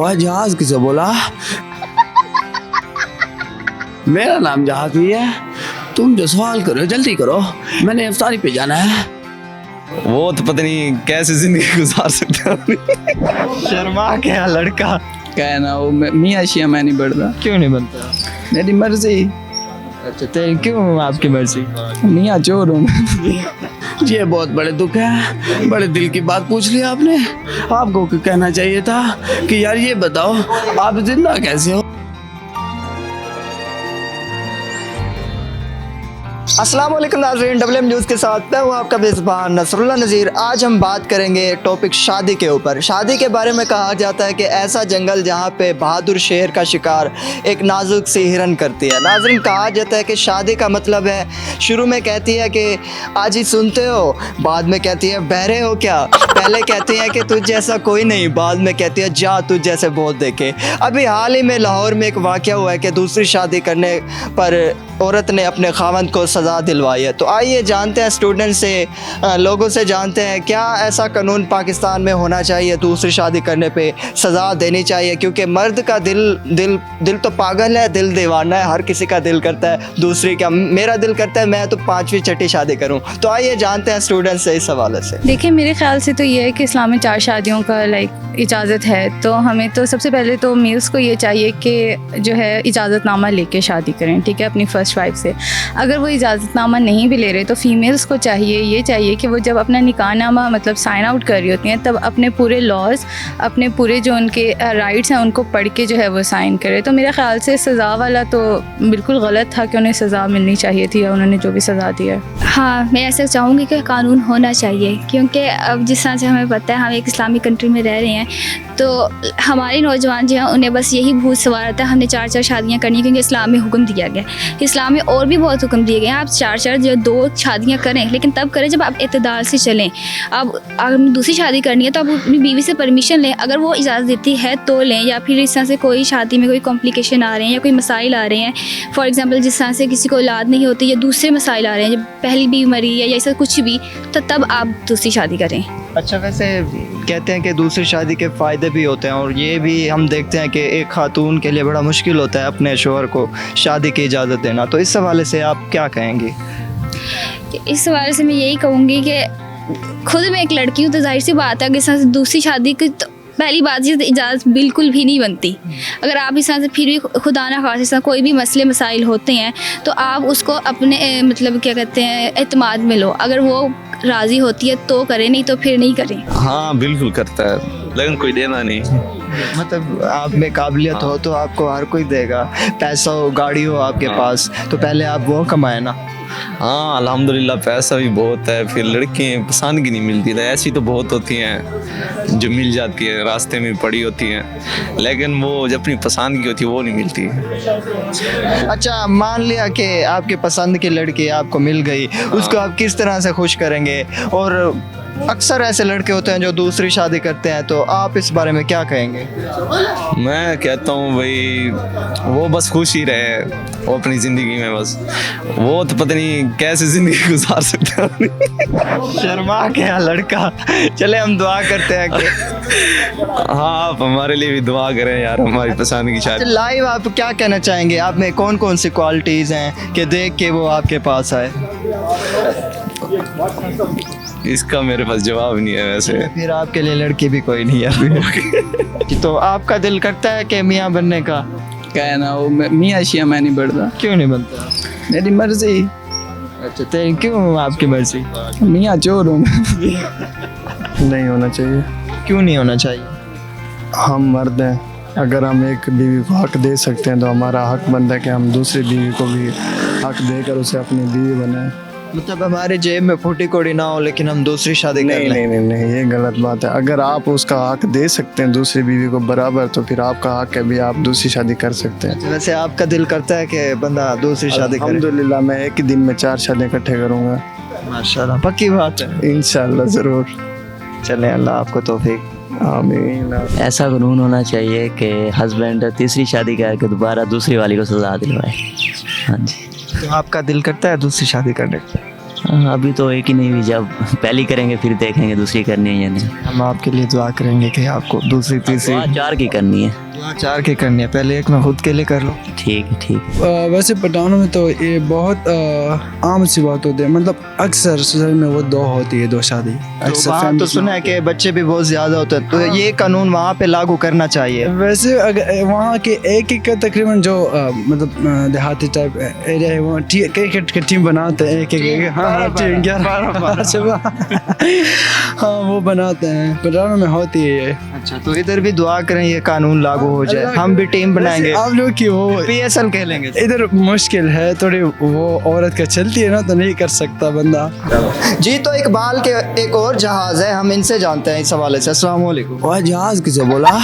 और जहाज किसे बोला? मेरा नाम जहाज भी है। तुम जो सवाल करो जल्दी करो, मैंने इफ्तारी पे जाना है। वो तो पता नहीं कैसे जिंदगी गुजार सकते हैं। शर्मा क्या लड़का, कहना वो मियाँ शिया मैं नहीं बढ़ता, क्यों नहीं बनता? मेरी मर्जी। अच्छा तो क्यों आपकी मर्जी? मियाँ चोर हूँ। ये बहुत बड़े दुख है, बड़े दिल की बात पूछ ली आपने। आपको कहना चाहिए था कि यार ये बताओ आप जिंदा कैसे हो। अस्सलाम वालेकुम नाज़रीन, WM न्यूज़ के साथ मैं हूँ आपका मेज़बान नसरुल्लाह नज़ीर। आज हम बात करेंगे टॉपिक शादी के ऊपर। शादी के बारे में कहा जाता है कि ऐसा जंगल जहाँ पे बहादुर शेर का शिकार एक नाजुक सी हिरन करती है। नाज़रीन, कहा जाता है कि शादी का मतलब है, शुरू में कहती है कि आज ही सुनते हो, बाद में कहती है बहरे हो क्या, पहले कहती है कि तुझ जैसा कोई नहीं, बाद में कहती है जा तुझ जैसे बहुत देखे। अभी हाल ही में लाहौर में एक वाक़या हुआ है कि दूसरी शादी करने पर औरत ने अपने खावंद को सज़ा दिलवाई है। तो आइए जानते हैं स्टूडेंट से, लोगों से जानते हैं क्या ऐसा कानून पाकिस्तान में होना चाहिए, दूसरी शादी करने पे सज़ा देनी चाहिए, क्योंकि मर्द का दिल तो पागल है, दिल दीवाना है, हर किसी का दिल करता है दूसरी, क्या मेरा दिल करता है मैं तो 5वीं छठी शादी करूं। तो आइए जानते हैं स्टूडेंट से इस हवाले से। देखिए, मेरे ख्याल से तो ये है कि इस्लाम में 4 शादियों का इजाज़त है, तो हमें तो सबसे पहले तो मेल्स को ये चाहिए कि जो है इजाज़तनामा लेके शादी करें, ठीक है, अपनी फ़र्स्ट वाइफ से। अगर वो इजाज़तनामा नहीं भी ले रहे तो फीमेल्स को चाहिए कि वो जब अपना निकाहनामा मतलब साइन आउट कर रही होती हैं तब अपने पूरे लॉज, अपने पूरे जो उनके राइट्स हैं उनको पढ़ के जो है वो साइन करे। तो मेरे ख्याल से सज़ा वाला तो बिल्कुल गलत था कि उन्हें सज़ा मिलनी चाहिए थी, या उन्होंने जो भी सज़ा दी है। हाँ, मैं ऐसा चाहूँगी कि कानून होना चाहिए, क्योंकि अब जिस तरह से हमें पता है हम एक इस्लामिक कंट्री में रह रहे हैं, तो हमारे नौजवान जो हैं उन्हें बस यही भूत सवार आता है हमने 4 शादियाँ करनी है, क्योंकि इस्लाम में हुक्म दिया गया। इस्लाम में और भी बहुत हुक्म दिए गए हैं, आप 4 जो 2 शादियाँ करें, लेकिन तब करें जब आप इत्तेदाल से चलें। अब अगर दूसरी शादी करनी है तो आप अपनी बीवी से परमिशन लें, अगर वो इजाज़त देती है तो लें, या फिर इस तरह से कोई शादी में कोई कॉम्प्लिकेशन आ रहे हैं या कोई मसाइल आ रहे हैं, फॉर एग्जांपल जिस तरह से किसी को औलाद नहीं होती या दूसरे मसाइल आ रहे हैं, जब पहली बीवी मरी या ऐसा कुछ भी, तो तब आप दूसरी शादी करें। अच्छा, वैसे कहते हैं कि दूसरी शादी के फ़ायदे भी होते हैं, और ये भी हम देखते हैं कि एक खातून के लिए बड़ा मुश्किल होता है अपने शोहर को शादी की इजाज़त देना। तो इस हवाले से आप क्या कहेंगी? इस हवाले से मैं यही कहूँगी कि खुद मैं एक लड़की हूँ, तो जाहिर सी बात है कि दूसरी शादी की तो पहली बात ये इजाज़त बिल्कुल भी नहीं बनती। अगर आप इस तरह से फिर भी खुदा ना खास्ता कोई भी मसले मसाइल होते हैं तो आप उसको अपने मतलब क्या कहते हैं एतमाद में लो, अगर वो राज़ी होती है तो करें, नहीं तो फिर नहीं करें। हाँ बिल्कुल करता है, लेकिन कोई देना नहीं। मतलब आप में काबिलियत हो तो आपको हर कोई देगा, पैसा हो, गाड़ी हो आपके पास, तो पहले आप वो कमाए ना। हाँ अल्हम्दुलिल्लाह पैसा भी बहुत है, फिर लड़कियाँ पसंद की नहीं मिलती, तो ऐसी तो बहुत होती हैं जो मिल जाती है, रास्ते में पड़ी होती हैं, लेकिन वो जो अपनी पसंद की होती है वो नहीं मिलती। अच्छा, मान लिया कि आपके पसंद की लड़की आपको मिल गई, उसको आप किस तरह से खुश करेंगे? और अक्सर ऐसे लड़के होते हैं जो दूसरी शादी करते हैं, तो आप इस बारे में क्या कहेंगे? मैं कहता हूँ भाई वो बस खुश ही रहे वो अपनी ज़िंदगी में, बस वो तो पता नहीं कैसे ज़िंदगी गुजार सकते हैं। शर्मा क्या लड़का। चले हम दुआ करते हैं कि हाँ आप हमारे लिए भी दुआ करें यार, हमारी पसंद की शादी। लाइव आप क्या कहना चाहेंगे, आप में कौन कौन सी क्वालिटीज़ हैं कि देख के वो आपके पास आए? इसका मेरे पास जवाब नहीं है वैसे। फिर आपके लिए लड़की भी कोई नहीं है अभी। तो आपका दिल करता है कि मियाँ बनने का? कहना वो मियाँ शिया मैं नहीं बढ़ता, क्यों नहीं बनता? मेरी मर्जी। अच्छा तो क्यों आपकी मर्जी? मियाँ चोर हूँ। नहीं होना चाहिए। क्यों नहीं होना चाहिए? हम मर्द हैं, अगर हम एक बीवी को हक दे सकते हैं तो हमारा हक बनता है कि हम दूसरी बीवी को भी हक देकर उसे अपनी बीवी बनाएं। मतलब हमारे जेब में फूटी कोड़ी ना हो लेकिन हम दूसरी शादी कर नहीं लें। नहीं नहीं नहीं, ये गलत बात है। अगर आप उसका हक दे सकते हैं दूसरी बीवी को बराबर, तो फिर आपका हक है भी आप दूसरी शादी कर सकते हैं। वैसे आपका दिल करता है कि बंदा दूसरी शादी करे? अल्हम्दुलिल्लाह मैं एक ही दिन में 4 शादियाँ इकट्ठे करूँगा। माशाल्लाह, पक्की बात है। इंशाल्लाह ज़रूर। चले, अल्लाह आपको तौफीक। आमीन। ऐसा कानून होना चाहिए कि हस्बैंड तीसरी शादी करके दोबारा दूसरी वाली को सजा दिलवाए। हाँ जी। तो आपका दिल करता है दूसरी शादी करने का? अभी तो एक ही नहीं हुई, जब पहली करेंगे फिर देखेंगे दूसरी करनी है या नहीं। हम आपके लिए दुआ करेंगे कि आपको दूसरी तीसरी दुआ 4 की करनी है। दुआ 4 की करनी है, पहले एक मैं खुद के लिए कर लूँ। ठीक है ठीक है। वैसे पठानों में तो ये बहुत आम सी बात होती है, मतलब अक्सर सोसाइटी में वो 2 होती है, 2 शादी तो अक्सर वहाँ तो family सुना है कि बच्चे भी बहुत ज़्यादा होते हैं, तो ये कानून वहाँ पे लागू करना चाहिए। में। वैसे अगर वहाँ के एक तकरीबन जो मतलब देहाती टाइप एरिया है, वो क्रिकेट की टीम बनाते हैं एक हाँ टीम 11 हाँ वो बनाते हैं, पठानों में होती है ये। अच्छा, तो इधर भी दुआ करें ये कानून लागू हो जाए, हम भी टीम बनाएंगे, आप लोग की वो PSL खेलेंगे। इधर मुश्किल है थोड़ी, वो औरत का चलती है ना, तो नहीं कर सकता बंदा। जी, तो इकबाल के एक और जहाज है, हम इनसे जानते हैं इस हवाले से। अस्सलाम वालेकुम। वह जहाज किसे बोला?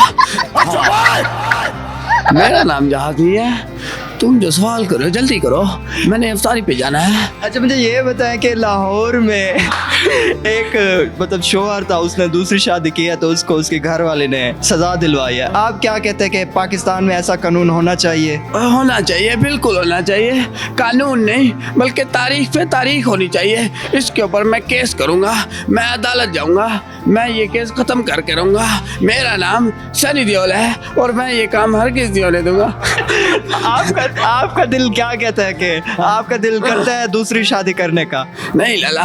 मेरा नाम जहाज नहीं है, तुम जो सवाल करो जल्दी करो, मैंने इफ्तारी पे जाना है। अच्छा, मुझे ये बताएं कि लाहौर में एक मतलब शोहर था, उसने दूसरी शादी की है तो उसको उसके घर वाले ने सजा दिलवाई है। आप क्या कहते हैं कि पाकिस्तान में ऐसा कानून होना चाहिए? होना चाहिए, बिल्कुल होना चाहिए। कानून नहीं बल्कि तारीख पे तारीख होनी चाहिए। इसके ऊपर मैं केस करूंगा, मैं अदालत जाऊंगा, मैं ये केस खत्म करके रहूंगा। मेरा नाम सनी देओल है और मैं ये काम हर किस नहीं होने दूंगा। आपका दिल क्या कहता है कि आपका दिल करता है दूसरी शादी करने का? नहीं लला,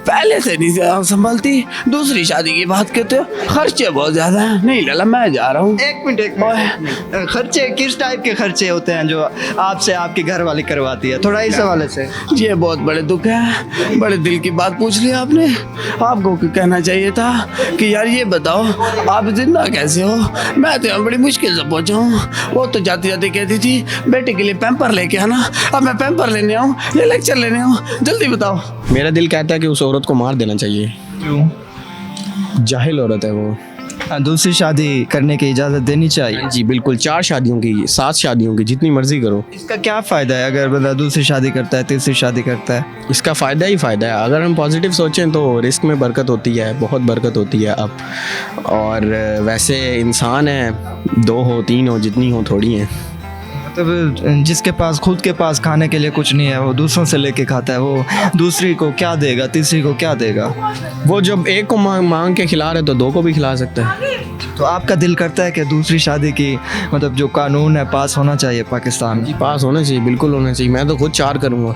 पहले से नहीं संभलती, दूसरी शादी की बात करते हो, खर्चे बहुत ज्यादा हैं। नहीं लला, मैं जा रहा हूँ। एक मिनट, खर्चे किस टाइप के खर्चे होते हैं जो आपसे आपकी घर वाली करवाती है? थोड़ा इस हवाले से। ये बहुत बड़े दुख है, बड़े दिल की बात पूछ ली आपने। आपको कहना चाहिए था कि यार ये बताओ आप जिंदा कैसे हो। मैं तो यहाँ बड़ी मुश्किल से पहुँचा हूँ। वो तो जाते जाते कहती थी बेटे के लिए पैम्पर लेके आना, अब मैं पैम्पर लेने आऊँ या लेक्चर लेने आऊँ, जल्दी बताओ। मेरा दिल कहता है कि उस औरत को मार देना चाहिए। क्यों? जाहिल औरत है वो। दूसरी शादी करने की इजाज़त देनी चाहिए। जी बिल्कुल, 4 शादियों की, 7 शादियों की, जितनी मर्जी करो। इसका क्या फ़ायदा है अगर बंदा दूसरी शादी करता है, तीसरी शादी करता है? इसका फ़ायदा ही फ़ायदा है। अगर हम पॉजिटिव सोचें तो रिस्क में बरकत होती है, बहुत बरकत होती है अब। और वैसे इंसान है, 2 हो 3 हो, जितनी हो थोड़ी हैं। मतलब जिसके पास खुद के पास खाने के लिए कुछ नहीं है, वो दूसरों से लेके खाता है, वो दूसरी को क्या देगा, तीसरी को क्या देगा? वो जब एक को मांग के खिला रहे तो 2 को भी खिला सकता है। तो आपका दिल करता है कि दूसरी शादी की मतलब जो कानून है पास होना चाहिए पाकिस्तान में? पास होना चाहिए, बिल्कुल होना चाहिए। मैं तो खुद 4 करूँगा।